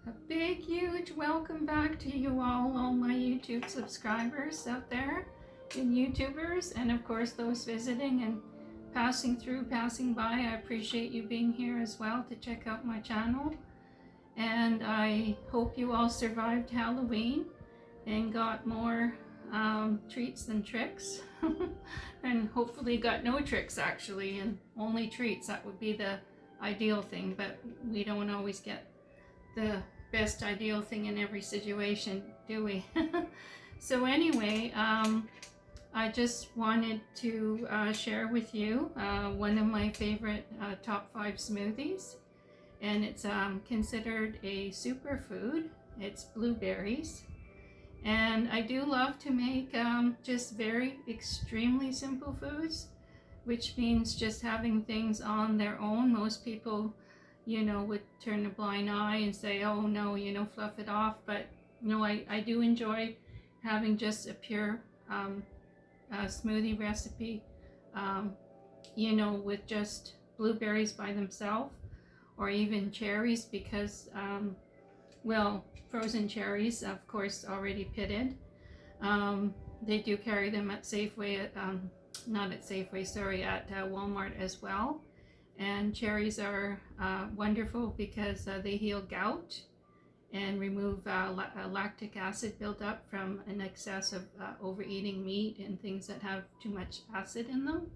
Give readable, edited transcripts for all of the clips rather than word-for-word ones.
A big, huge welcome back to you all my YouTube subscribers out there and YouTubers, and of course those visiting and passing through, passing by. I appreciate you being here as well to check out my channel. And I hope you all survived Halloween and got more treats than tricks. And hopefully got no tricks actually, and only treats. That would be the ideal thing, but we don't always get the best ideal thing in every situation, do we? So anyway, I just wanted to share with you one of my favorite top 5 smoothies, and it's considered a superfood. It's blueberries, and I do love to make just very extremely simple foods, which means just having things on their own. Most people, you know, would turn a blind eye and say, oh no, you know, fluff it off. But you know, I do enjoy having just a pure smoothie recipe, you know, with just blueberries by themselves, or even cherries, because well, frozen cherries, of course, already pitted. They do carry them at Safeway, not at Safeway, sorry, at Walmart as well. And cherries are wonderful because they heal gout and remove lactic acid buildup from an excess of overeating meat and things that have too much acid in them.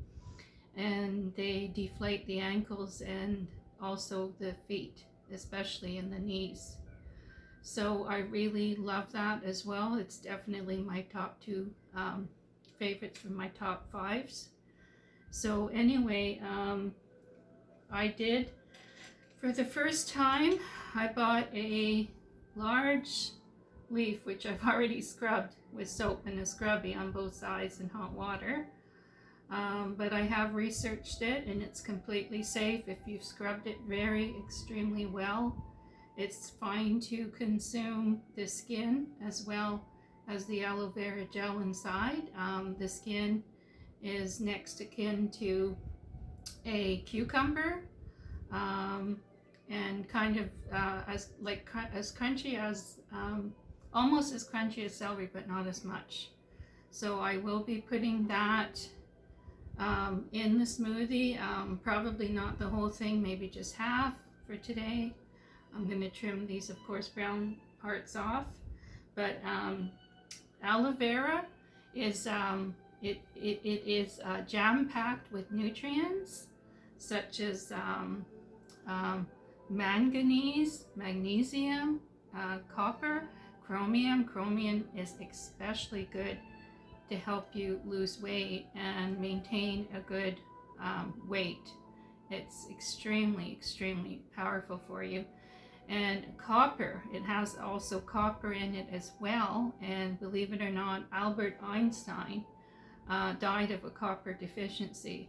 And they deflate the ankles and also the feet, especially in the knees. So I really love that as well. It's definitely my top 2 favorites from my top 5s. So anyway, I did, for the first time, I bought a large leaf, which I've already scrubbed with soap and a scrubby on both sides in hot water. But I have researched it, and it's completely safe if you've scrubbed it very extremely well. It's fine to consume the skin as well as the aloe vera gel inside. The skin is next of kin to a cucumber, and kind of as crunchy as almost as crunchy as celery, but not as much. So I will be putting that in the smoothie. Probably not the whole thing, maybe just half for today. I'm going to trim these, of course, brown parts off. But aloe vera is it is jam-packed with nutrients such as manganese, magnesium, copper, chromium. Chromium is especially good to help you lose weight and maintain a good weight. It's extremely powerful for you. And copper, it has also copper in it as well. And believe it or not, Albert Einstein died of a copper deficiency.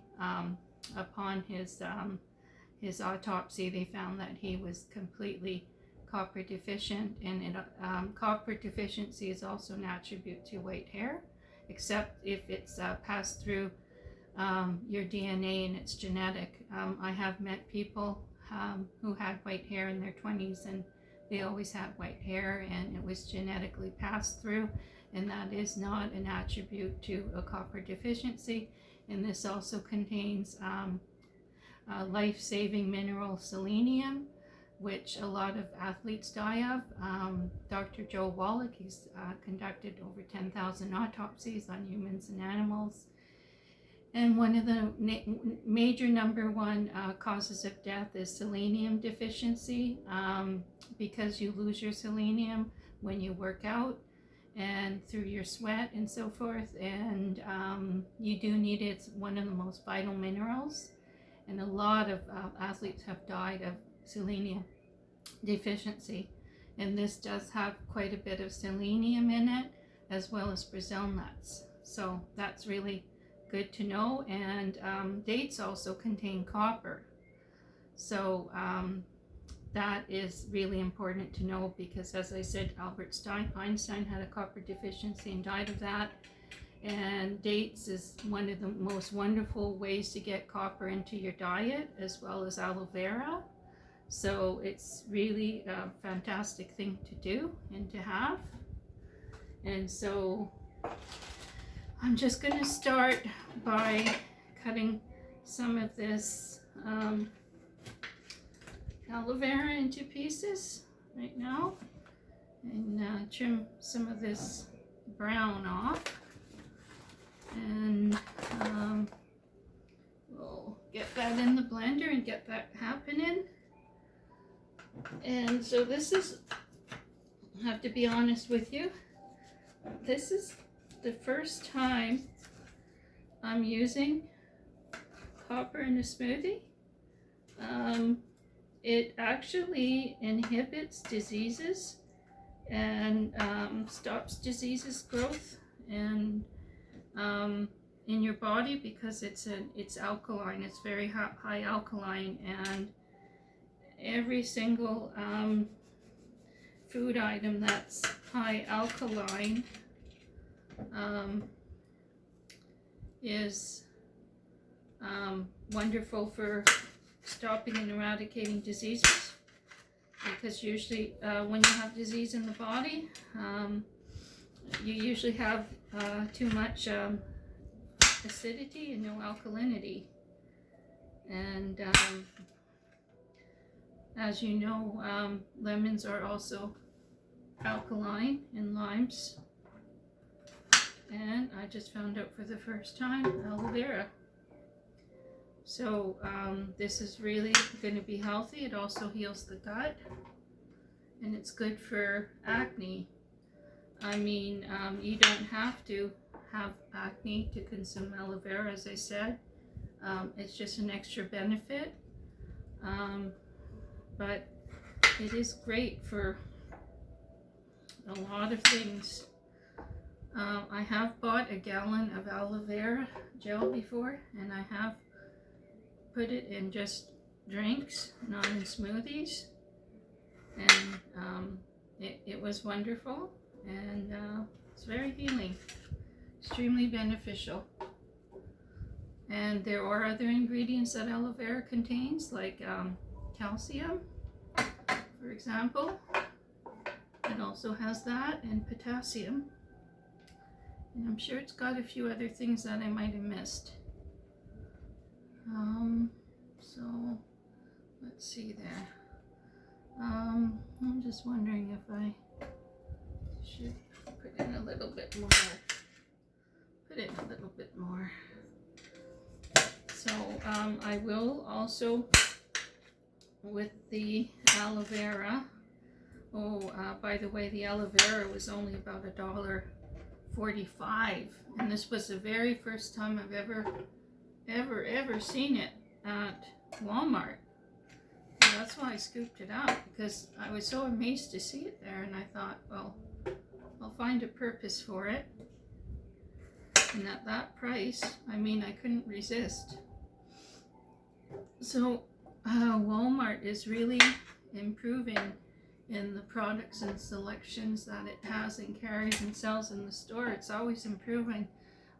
Upon his autopsy, they found that he was completely copper deficient, and copper deficiency is also an attribute to white hair, except if it's passed through your DNA and it's genetic. I have met people who had white hair in their 20s, and they always had white hair, and it was genetically passed through, and that is not an attribute to a copper deficiency. And this also contains life-saving mineral selenium, which a lot of athletes die of. Dr. Joe Wallach, he's conducted over 10,000 autopsies on humans and animals. And one of the major number 1 causes of death is selenium deficiency, because you lose your selenium when you work out and through your sweat and so forth. And you do need it. It's one of the most vital minerals. And a lot of athletes have died of selenium deficiency. And this does have quite a bit of selenium in it, as well as Brazil nuts. So that's really good to know. And dates also contain copper. So that is really important to know, because as I said, Albert Einstein had a copper deficiency and died of that. And dates is one of the most wonderful ways to get copper into your diet, as well as aloe vera. So it's really a fantastic thing to do and to have. And so I'm just going to start by cutting some of this aloe vera into pieces right now, and trim some of this brown off, and we'll get that in the blender and get that happening. And so this is, I have to be honest with you, this is the first time I'm using copper in a smoothie. It actually inhibits diseases and stops diseases growth and in your body, because it's alkaline. It's very high alkaline, and every single food item that's high alkaline is wonderful for stopping and eradicating diseases, because usually when you have disease in the body, you usually have too much acidity and no alkalinity. And as you know, lemons are also alkaline, and limes. And I just found out for the first time, aloe vera. So this is really going to be healthy. It also heals the gut, and it's good for acne. I mean, you don't have to have acne to consume aloe vera, as I said. It's just an extra benefit. But it is great for a lot of things. I have bought a gallon of aloe vera gel before, and I have put it in just drinks, not in smoothies, and it was wonderful, and it's very healing, extremely beneficial. And there are other ingredients that aloe vera contains, like calcium, for example. It also has that, and potassium, and I'm sure it's got a few other things that I might have missed. So let's see there. I'm just wondering if I should put in a little bit more. Put in a little bit more. So I will also, with the aloe vera. By the way, the aloe vera was only about $1.45, and this was the very first time I've ever seen it at Walmart. So that's why I scooped it out, because I was so amazed to see it there, and I thought, well, I'll find a purpose for it. And at that price, I mean, I couldn't resist. So Walmart is really improving in the products and selections that it has and carries and sells in the store. It's always improving,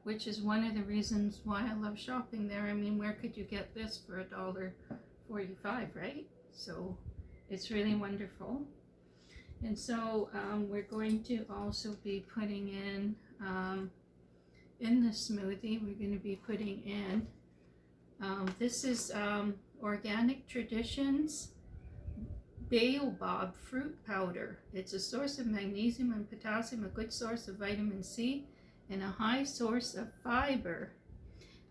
which is one of the reasons why I love shopping there. I mean, where could you get this for $1.45, right? So it's really wonderful. And so we're going to also be putting in the smoothie, we're going to be putting in, this is Organic Traditions Baobab Fruit Powder. It's a source of magnesium and potassium, a good source of vitamin C, and a high source of fiber.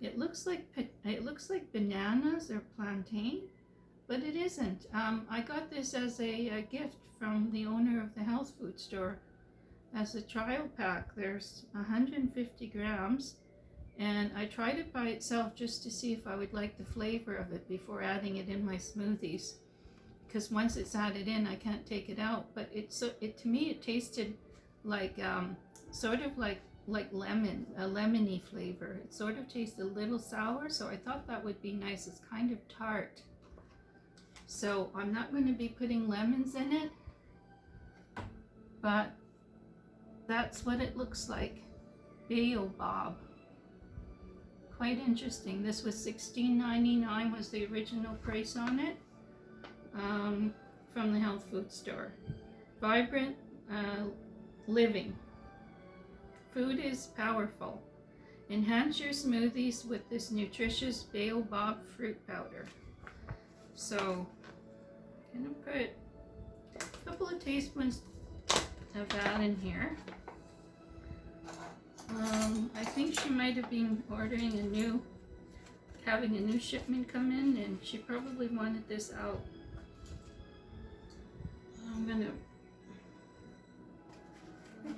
It looks like bananas or plantain, but it isn't. I got this as a gift from the owner of the health food store as a trial pack. There's 150 grams, and I tried it by itself just to see if I would like the flavor of it before adding it in my smoothies, because once it's added in, I can't take it out. But to me it tasted like sort of like lemon, a lemony flavor. It sort of tasted a little sour, so I thought that would be nice. It's kind of tart, so I'm not going to be putting lemons in it, but that's what it looks like. Baobab. Quite interesting. This was $16.99 was the original price on it. from the health food store. Vibrant living. Food is powerful. Enhance your smoothies with this nutritious baobab fruit powder. So I'm going to put a couple of teaspoons of that in here. I think she might have been having a new shipment come in, and she probably wanted this out. I'm gonna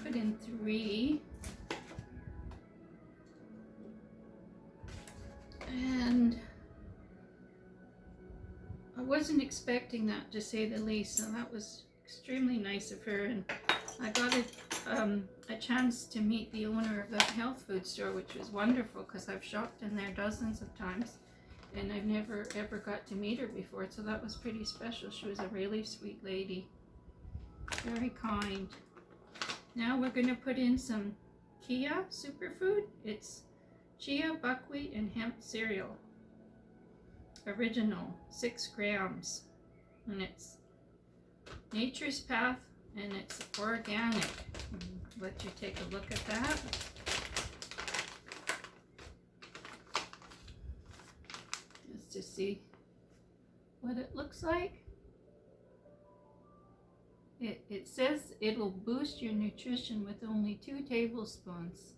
put in 3. And I wasn't expecting that, to say the least, so that was extremely nice of her. And I got a chance to meet the owner of that health food store, which was wonderful because I've shopped in there dozens of times and I've never ever got to meet her before, so that was pretty special. She was a really sweet lady, very kind. Now we're going to put in some Kia Superfood. It's chia, buckwheat, and hemp cereal. Original, 6 grams. And it's Nature's Path, and it's organic. Let you take a look at that. Just to see what it looks like. It says it'll boost your nutrition with only 2 tablespoons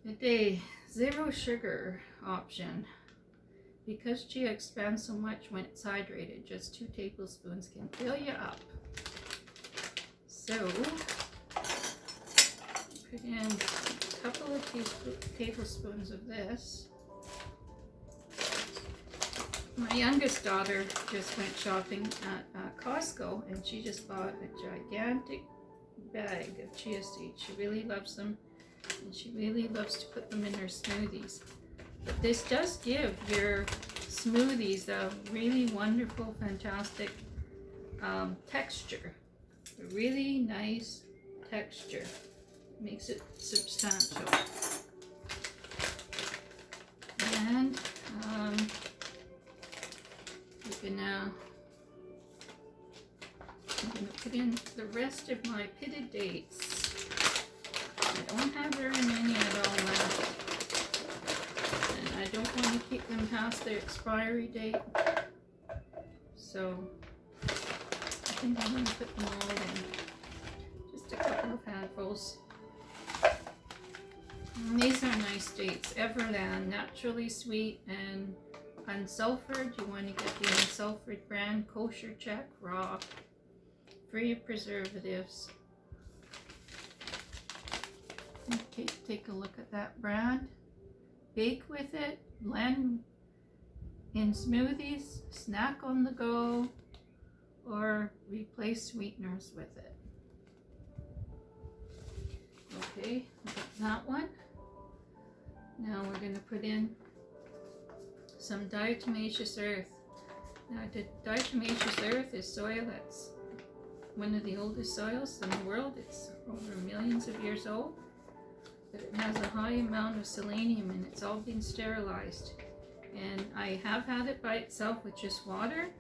a day. 0 sugar option. Because chia expands so much when it's hydrated, just 2 tablespoons can fill you up. So, put in a couple of tablespoons of this. My youngest daughter just went shopping at Costco, and she just bought a gigantic bag of chia seeds. She really loves them, and she really loves to put them in her smoothies. But this does give your smoothies a really wonderful, fantastic texture. A really nice texture. Makes it substantial. And I'm gonna put in the rest of my pitted dates. I don't have very many at all left. I don't want to keep them past their expiry date, so I think I'm going to put them all in. Just a couple of handfuls. And these are nice dates. Everland, naturally sweet and unsulfured. You want to get the unsulfured brand. Kosher check, raw, free of preservatives. Okay, take a look at that brand. Bake with it, blend in smoothies, snack on the go, or replace sweeteners with it. Okay, got that one. Now we're going to put in some Diatomaceous Earth. Now, the Diatomaceous Earth is soil that's one of the oldest soils in the world. It's over millions of years old. But it has a high amount of selenium, and it's all been sterilized. And I have had it by itself with just water,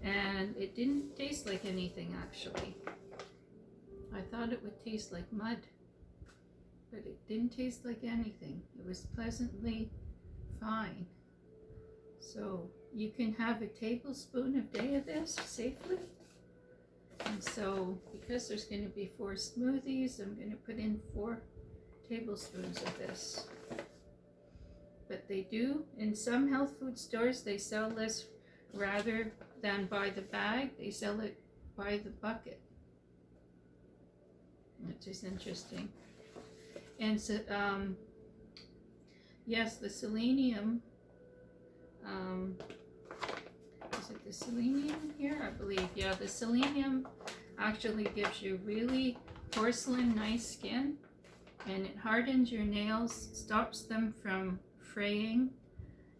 and it didn't taste like anything actually. I thought it would taste like mud, but it didn't taste like anything. It was pleasantly fine. So you can have a tablespoon a day of this safely. And so because there's going to be 4 smoothies, I'm going to put in 4 tablespoons of this. But they do, in some health food stores, they sell this rather than by the bag, they sell it by the bucket, which is interesting. And so, yes, the selenium, is it the selenium here? I believe, yeah, the selenium actually gives you really porcelain nice skin. And it hardens your nails, stops them from fraying,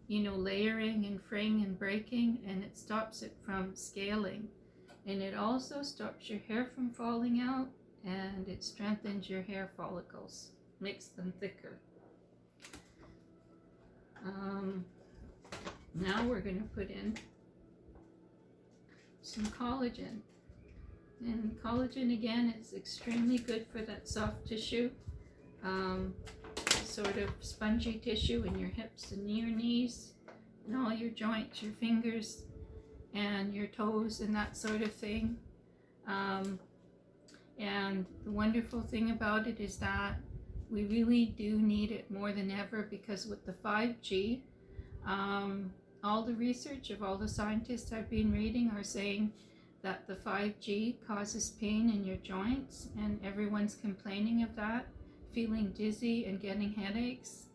layering and fraying and breaking, and it stops it from scaling. And it also stops your hair from falling out, and it strengthens your hair follicles, makes them thicker. Now we're going to put in some collagen. And collagen, again, is extremely good for that soft tissue, sort of spongy tissue in your hips and your knees and all your joints, your fingers and your toes and that sort of thing. And the wonderful thing about it is that we really do need it more than ever, because with the 5G, all the research of all the scientists I've been reading are saying that the 5G causes pain in your joints, and everyone's complaining of that, feeling dizzy and getting headaches.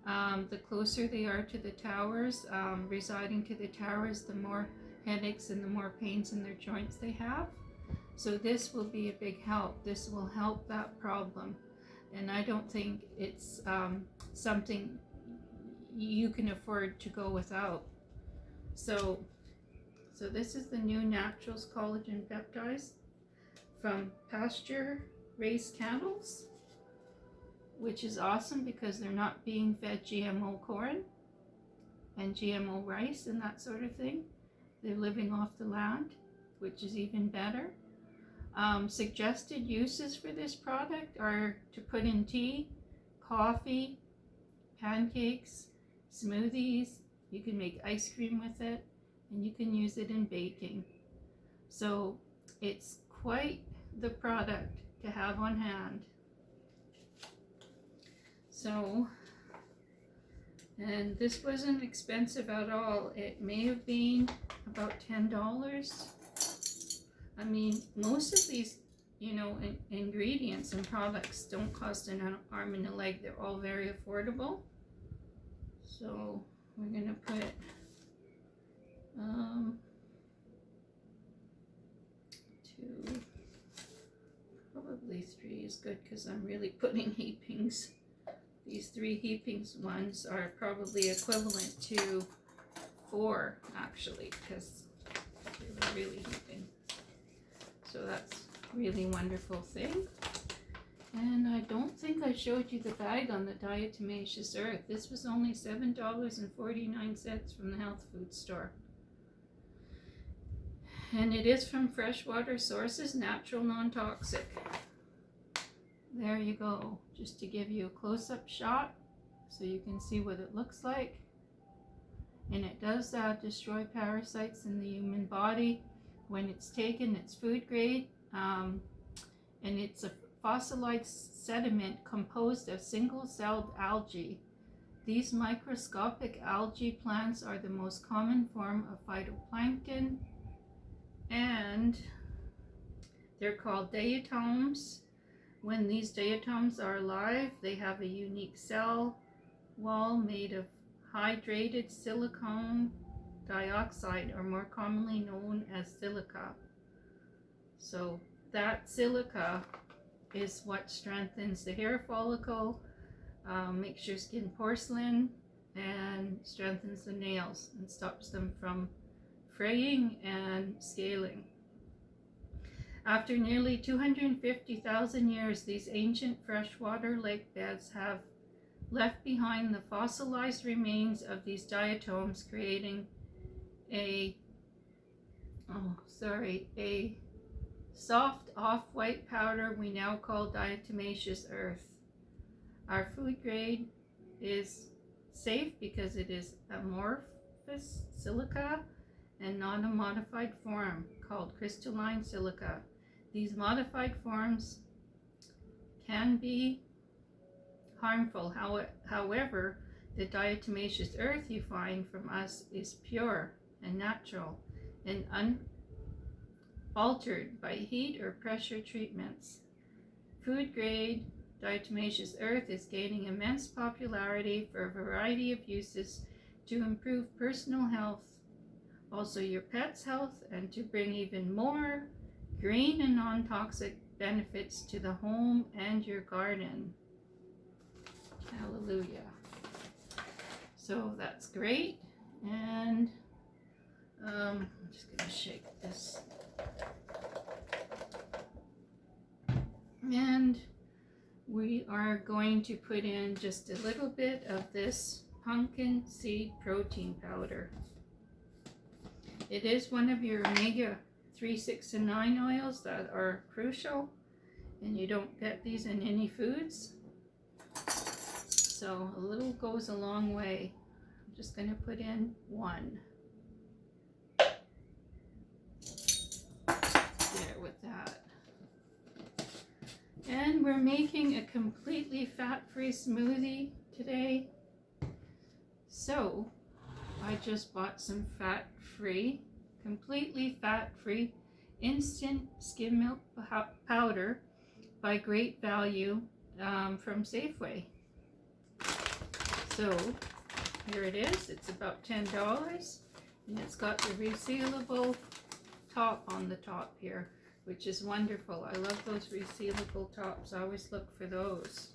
The closer they are to the towers, residing to the towers, the more headaches and the more pains in their joints they have. So this will be a big help. This will help that problem. And I don't think it's something you can afford to go without. So this is the new Naturals Collagen Peptides from pasture-raised cattle, which is awesome because they're not being fed GMO corn and GMO rice and that sort of thing. They're living off the land, which is even better. Suggested uses for this product are to put in tea, coffee, pancakes, smoothies. You can make ice cream with it, and you can use it in baking. So it's quite the product to have on hand. So, and this wasn't expensive at all. It may have been about $10. I mean, most of these, ingredients and products don't cost an arm and a leg. They're all very affordable. So we're gonna put two, probably three is good because I'm really putting heapings. These 3 heapings ones are probably equivalent to 4 actually, because they were really heaping. So that's really wonderful thing. And I don't think I showed you the bag on the Diatomaceous Earth. This was only $7.49 from the health food store. And it is from freshwater sources, natural, non-toxic. There you go, just to give you a close-up shot so you can see what it looks like. And it does destroy parasites in the human body. When it's taken, it's food grade, and it's a fossilized sediment composed of single-celled algae. These microscopic algae plants are the most common form of phytoplankton, and they're called diatoms. When these diatoms are alive, they have a unique cell wall made of hydrated silicon dioxide, or more commonly known as silica. So that silica is what strengthens the hair follicle, makes your skin porcelain, and strengthens the nails and stops them from fraying and scaling. After nearly 250,000 years, these ancient freshwater lake beds have left behind the fossilized remains of these diatoms, creating a soft off-white powder we now call diatomaceous earth. Our food grade is safe because it is amorphous silica and not a modified form called crystalline silica. These modified forms can be harmful. However, the diatomaceous earth you find from us is pure and natural and unaltered by heat or pressure treatments. Food grade diatomaceous earth is gaining immense popularity for a variety of uses to improve personal health, also your pet's health, and to bring even more green and non-toxic benefits to the home and your garden. Hallelujah. So that's great. And I'm just going to shake this. And we are going to put in just a little bit of this pumpkin seed protein powder. It is one of your omega 3, 6, and 9 oils that are crucial, and you don't get these in any foods. So a little goes a long way. I'm just going to put in 1. There with that. And we're making a completely fat-free smoothie today. So I just bought some fat-free, completely fat-free instant skim milk powder by Great Value from Safeway. So here it is. It's about $10, and it's got the resealable top on the top here, which is wonderful. I love those resealable tops. I always look for those.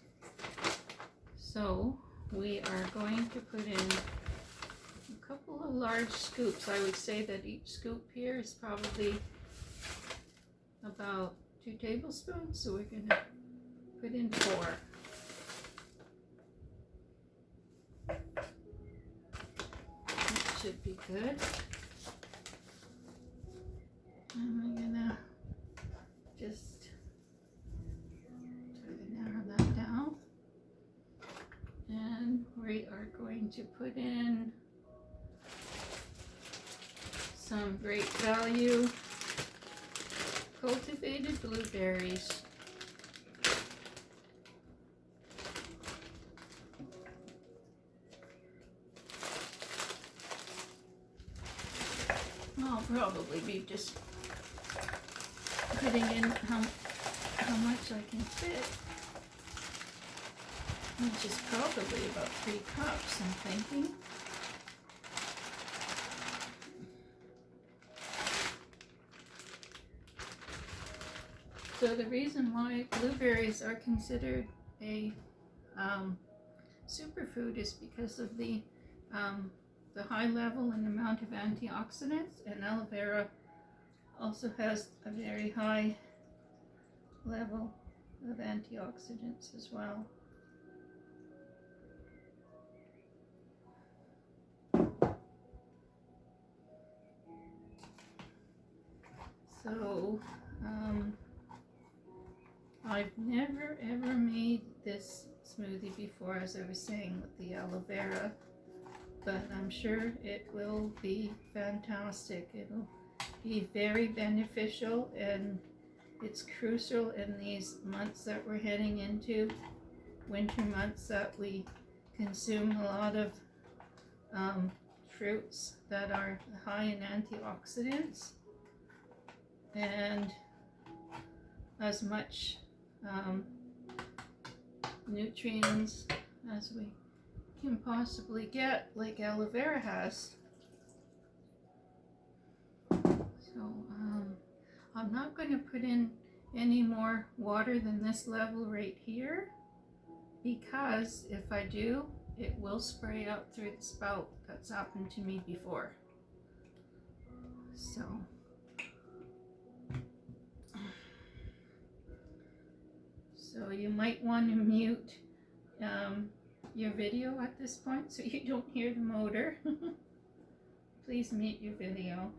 So we are going to put in a couple of large scoops. I would say that each scoop here is probably about 2 tablespoons. So we're going to put in 4. That should be good. And we're gonna just try to narrow that down. And we are going to put in some Great Value cultivated blueberries. I'll probably be just putting in how much I can fit, which is probably about 3 cups, I'm thinking. So the reason why blueberries are considered a superfood is because of the high level and amount of antioxidants, and aloe vera also has a very high level of antioxidants as well. So I've never ever made this smoothie before, as I was saying, with the aloe vera, but I'm sure it will be fantastic. It'll be very beneficial, and it's crucial in these months that we're heading into, winter months, that we consume a lot of fruits that are high in antioxidants, and as much nutrients as we can possibly get, like aloe vera has. So I'm not going to put in any more water than this level right here, because if I do, it will spray out through the spout. That's happened to me before. So you might want to mute your video at this point so you don't hear the motor. Please mute your video.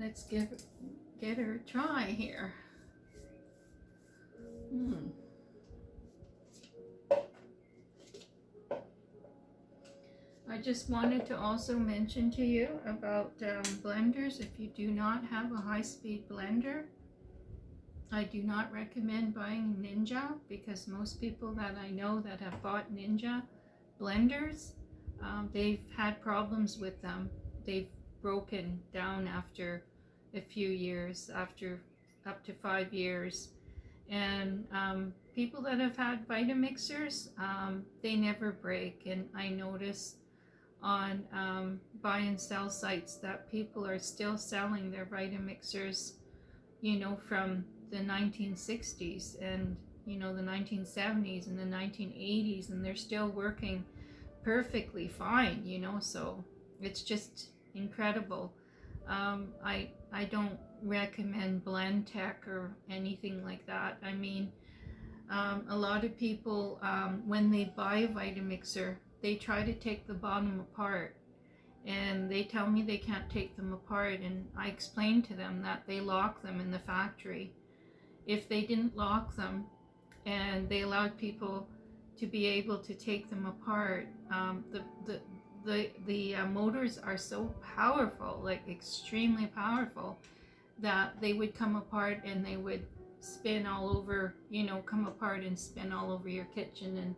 let's get her a try here. I just wanted to also mention to you about blenders. If you do not have a high-speed blender, I do not recommend buying Ninja, because most people that I know that have bought Ninja blenders, they've had problems with them. They've broken down after a few years, after up to 5 years. And people that have had Vitamixers, they never break. And I notice on buy and sell sites that people are still selling their Vitamixers, you know, from the 1960s and, you know, the 1970s and the 1980s, and they're still working perfectly fine, you know. So it's just incredible. I don't recommend Blend Tech or anything like that. I mean, a lot of people, when they buy a Vitamixer, they try to take the bottom apart, and they tell me they can't take them apart, and I explain to them that they lock them in the factory. If they didn't lock them and they allowed people to be able to take them apart, the motors are so powerful, like extremely powerful, that they would come apart and they would spin all over, you know, come apart and spin all over your kitchen and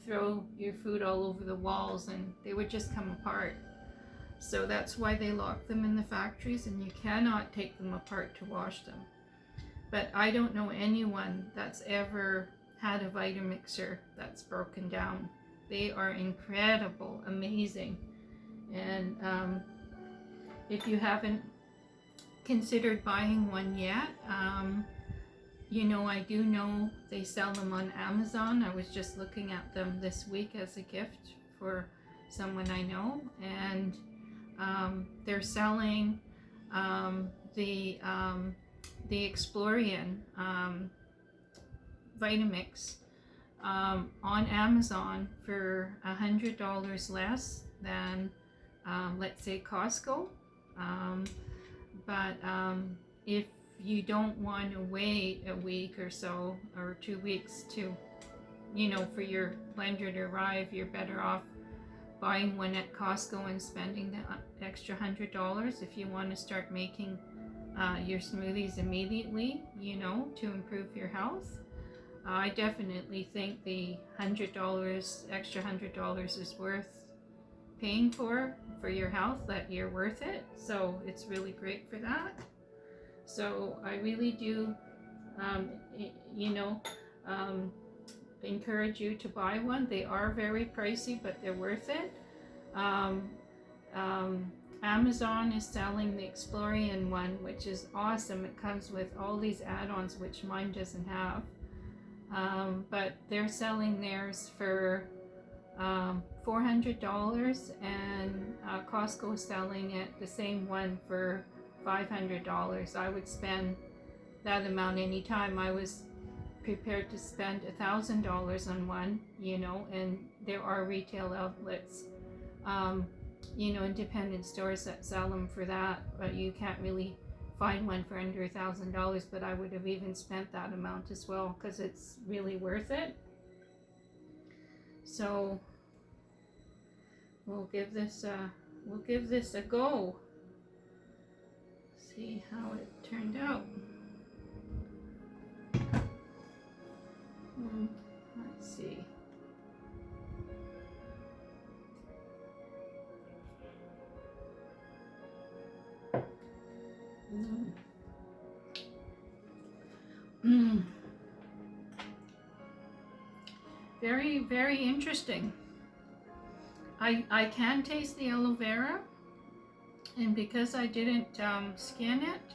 throw your food all over the walls, and they would just come apart. So that's why they lock them in the factories, and you cannot take them apart to wash them. But I don't know anyone that's ever had a Vitamixer that's broken down. They are incredible, amazing. And if you haven't considered buying one yet, you know, I do know they sell them on Amazon. I was just looking at them this week as a gift for someone I know, and they're selling the Explorian Vitamix on Amazon for $100 less than let's say Costco. But if you don't want to wait a week or so, or 2 weeks to, you know, for your blender to arrive, you're better off buying one at Costco and spending the extra $100 if you want to start making your smoothies immediately, you know, to improve your health. I definitely think the $100, extra $100 is worth paying for your health, that you're worth it. So it's really great for that. So I really do, you know, encourage you to buy one. They are very pricey, but they're worth it. Amazon is selling the Explorian one, which is awesome. It comes with all these add-ons, which mine doesn't have. But they're selling theirs for $400, and Costco is selling it, the same one, for $500. I would spend that amount anytime. I was prepared to spend $1,000 on one, you know, and there are retail outlets, you know, independent stores that sell them for that, but you can't really find one for under $1,000. But I would have even spent that amount as well, because it's really worth it. So we'll give this a go. See how it turned out. Let's see. Very, very interesting. I can taste the aloe vera, and because I didn't skin it,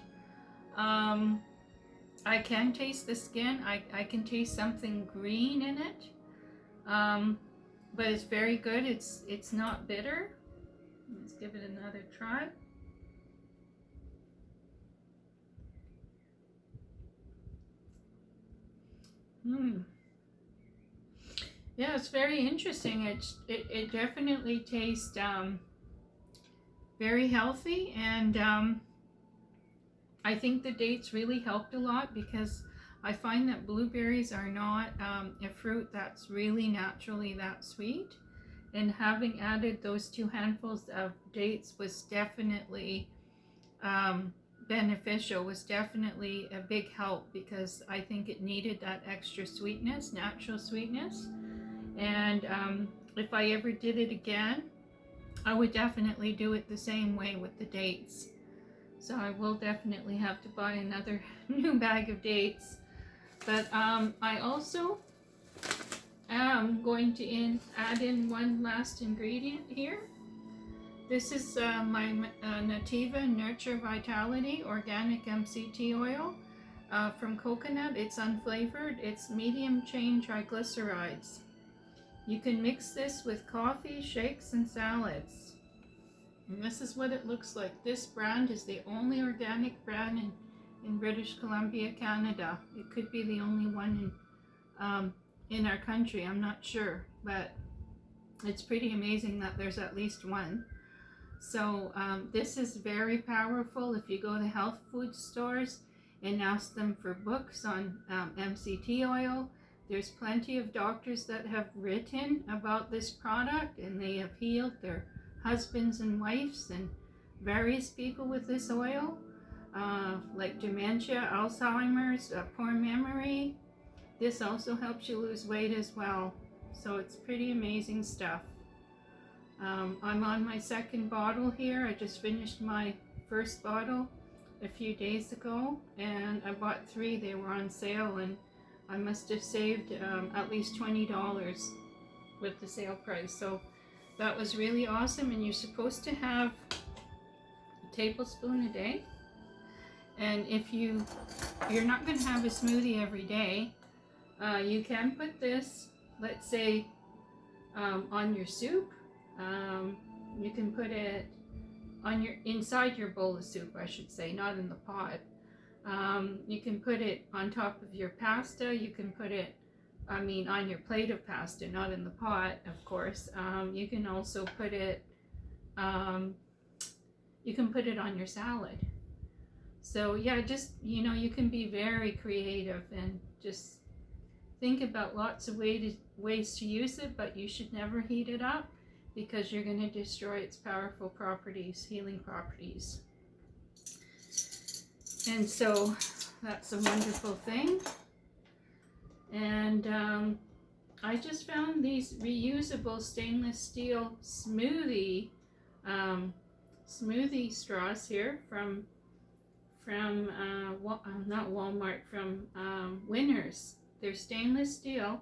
I can taste the skin. I can taste something green in it, but it's very good. It's not bitter. Let's give it another try. Yeah, it's very interesting. It definitely tastes very healthy, and I think the dates really helped a lot, because I find that blueberries are not a fruit that's really naturally that sweet. And having added those 2 handfuls of dates was definitely beneficial, was definitely a big help, because I think it needed that extra sweetness, natural sweetness. And if I ever did it again, I would definitely do it the same way with the dates. So I will definitely have to buy another new bag of dates. But I also am going to add in one last ingredient here. This is my Nativa Nurture Vitality Organic MCT Oil from coconut. It's unflavored. It's medium chain triglycerides. You can mix this with coffee, shakes, and salads. And this is what it looks like. This brand is the only organic brand in British Columbia, Canada. It could be the only one in our country. I'm not sure, but it's pretty amazing that there's at least one. So this is very powerful. If you go to health food stores and ask them for books on MCT oil, there's plenty of doctors that have written about this product, and they have healed their husbands and wives and various people with this oil, like dementia, Alzheimer's, poor memory. This also helps you lose weight as well. So it's pretty amazing stuff. I'm on my 2nd bottle here. I just finished my 1st bottle a few days ago, and I bought 3. They were on sale, and I must have saved at least $20 with the sale price. So that was really awesome. And you're supposed to have a tablespoon a day. And if you're not going to have a smoothie every day, you can put this, let's say, on your soup. You can put it on inside your bowl of soup, I should say, not in the pot. You can put it on top of your pasta. You can put it, on your plate of pasta, not in the pot, of course. You can also put it, you can put it on your salad. So yeah, just, you can be very creative and just think about lots of ways to use it, but you should never heat it up, because you're going to destroy its powerful properties, healing properties. And so that's a wonderful thing. And I just found these reusable stainless steel smoothie straws here from not Walmart, from Winners. They're stainless steel,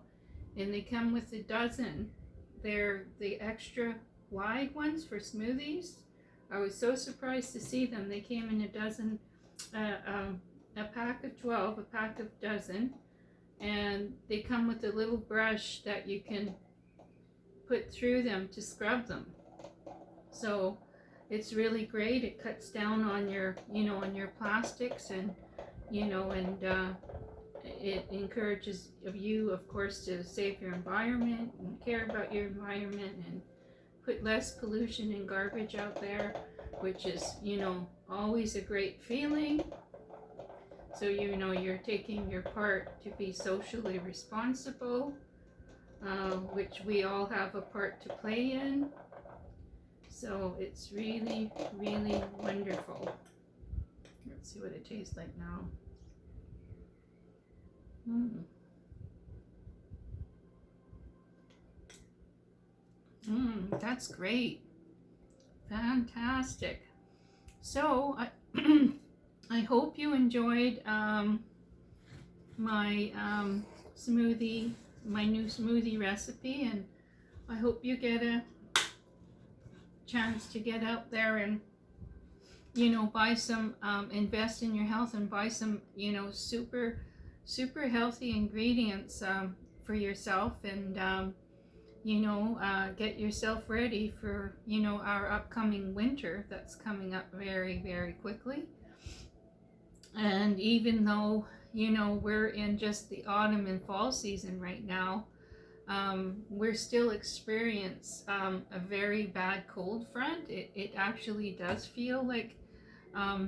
and they come with a dozen. They're the extra wide ones for smoothies. I was so surprised to see them. They came in a dozen, a pack of 12, a pack of dozen, and they come with a little brush that you can put through them to scrub them. So it's really great. It cuts down on your, on your plastics, and, it encourages you, of course, to save your environment and care about your environment and put less pollution and garbage out there, which is, always a great feeling. So, you're taking your part to be socially responsible, which we all have a part to play in. So it's really, really wonderful. Let's see what it tastes like now. That's great. Fantastic. So I hope you enjoyed my smoothie, my new smoothie recipe, and I hope you get a chance to get out there and buy some, invest in your health and buy some super healthy ingredients for yourself, and get yourself ready for our upcoming winter that's coming up very, very quickly. And even though we're in just the autumn and fall season right now, we're still experience a very bad cold front. It actually does feel like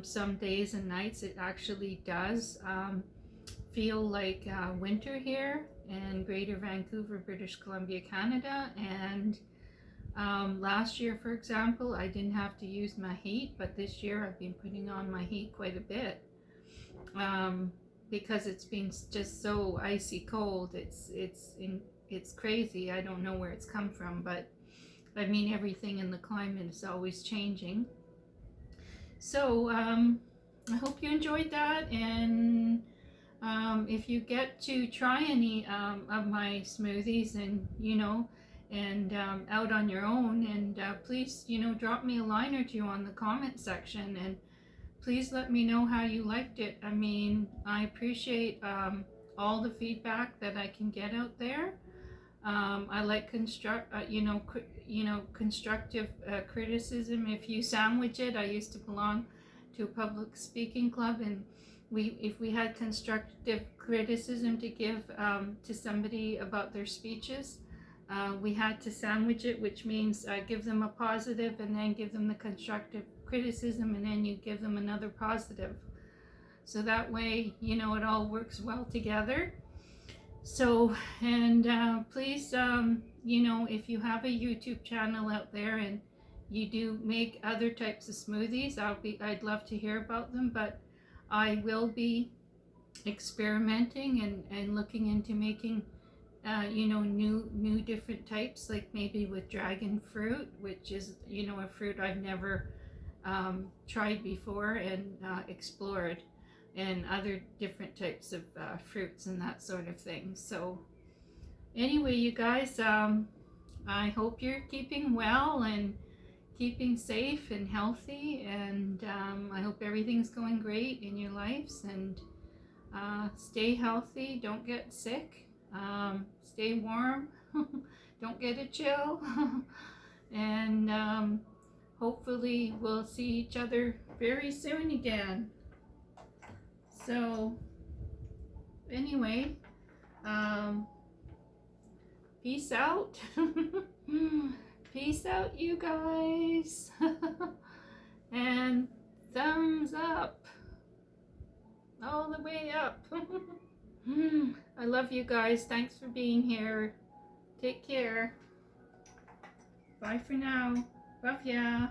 some days and nights it actually does feel like winter here in Greater Vancouver, British Columbia, Canada. And last year, for example, I didn't have to use my heat, but this year I've been putting on my heat quite a bit because it's been just so icy cold. It's crazy. I don't know where it's come from, but I mean, everything in the climate is always changing. So I hope you enjoyed that, and if you get to try any of my smoothies, and and out on your own, and please drop me a line or two on the comment section, and please let me know how you liked it. I mean, I appreciate all the feedback that I can get out there. I like constructive criticism. If you sandwich it, I used to belong to a public speaking club, and if we had constructive criticism to give to somebody about their speeches, we had to sandwich it, which means give them a positive and then give them the constructive criticism, and then you give them another positive. So that way, it all works well together. So, and please, if you have a YouTube channel out there and you do make other types of smoothies, I'd love to hear about them. But I will be experimenting and looking into making, new different types, like maybe with dragon fruit, which is, a fruit I've never tried before and explored, and other different types of fruits and that sort of thing. So anyway, you guys, I hope you're keeping well and keeping safe and healthy, and I hope everything's going great in your lives, and stay healthy, don't get sick, stay warm, don't get a chill, and hopefully we'll see each other very soon again. So anyway, peace out. Peace out, you guys. And thumbs up. All the way up. I love you guys. Thanks for being here. Take care. Bye for now. Love ya.